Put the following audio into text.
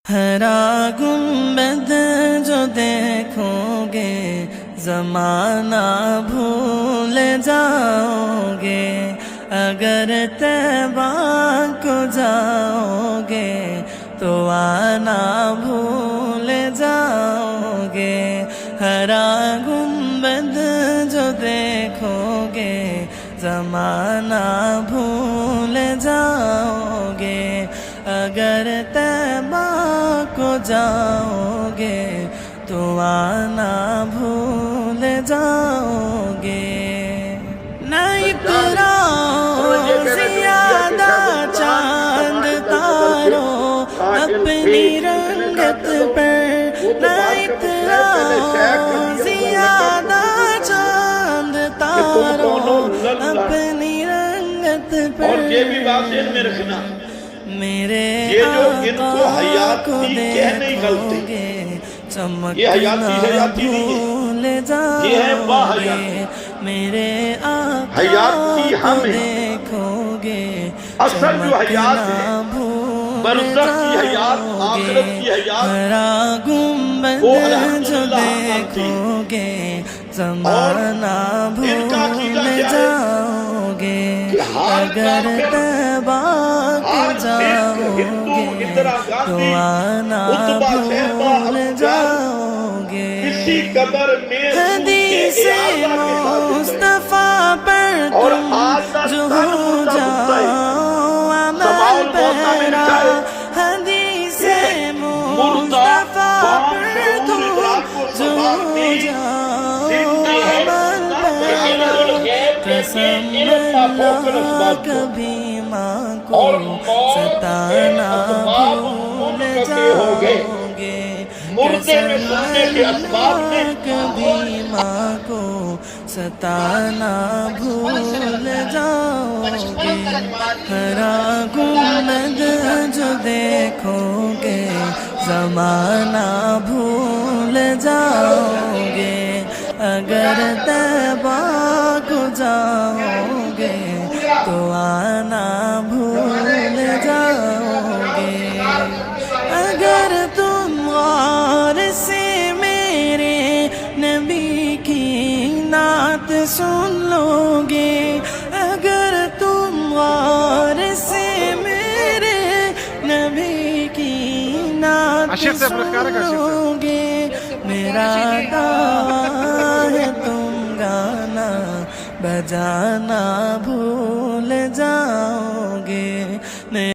ہرا گنبد جو دیکھو گے زمانہ بھول جاؤ گے، اگر طیبہ کو جاؤ گے تو آنا بھول جاؤ گے۔ ہرا گنبد جو دیکھو گے زمانہ بھول جاؤ گے، اگر طیبہ کو جاؤ گے تو آنا بھول جاؤ گے۔ نہ اتراؤ زیادہ چاند تاروں اپنی رنگت پر، نہ اتراؤ زیادہ چاند تاروں اپنی رنگت پر، اور یہ بھی بات ذہن میں رکھنا، میرے یہ جو ان کو آقا حیات کو کی کہہ نہیں دیکھو غلطی، گے یہ حیاتی چمکنا نہیں ہے، بھول یہ ہے جاؤ باحیاتی۔ گے، میرے آقا حیاتی کو ہم ہیں، دیکھو گے اصل جو حیات ہے چمکنا بھول برزخ کی حیات، جاؤ آخرت گے۔ کی حیات، ہرا گنبد وہ جو الحمدللہ مانتی، دیکھو گے اور زمانہ ان کا عقیدہ بھول کیا ہے جاؤ گے، کہ ہر اگر کافر، طیبہ کو ہر سکھ، جاؤ ہندو، گے اندرا تو گاندھی، آنا اتبا شیبہ، بھول ابو جہل، جاؤ گے۔ کسی قبر میں سود کے حدیث اعادہ کے ساتھ زندہ ہے، مصطفیٰ پر اور تم آج کا جو تن ہو مردہ بھکتا ہے۔ جاؤ سماع عمل الموتیٰ میں پیرا، لکھا ہے حدیث کہ مردہ مصطفیٰ فام پر شعور تم ادراک و جو سماعتی، ہو جاؤ زندہ ہے عمل مردہ پیرا، بعلم الغیب، قسم لیکن علم ما فوق اللہ الاسباب کو، کبھی ماں کو اور موت کے ستانا اسباب بھول منقطع ہو گئے، جاؤ گے، مردے میں قسم سونے کے اسباب نے اللہ کبھی ماں کو ستانا بھول جاؤ گے۔ ہرا گنبد جو دیکھو گے زمانہ بھول جاؤ گے، اگر طیبہ کو جاؤ گے تو آنا بھول جاؤ گے۔ اگر تم غور سے میرے نبی کی نعت سن لو گے، اگر تم غور سے میرے نبی کی نعت سن لو گے، میرا دعویٰ ہے تم گانا بجانا بھول جاؤ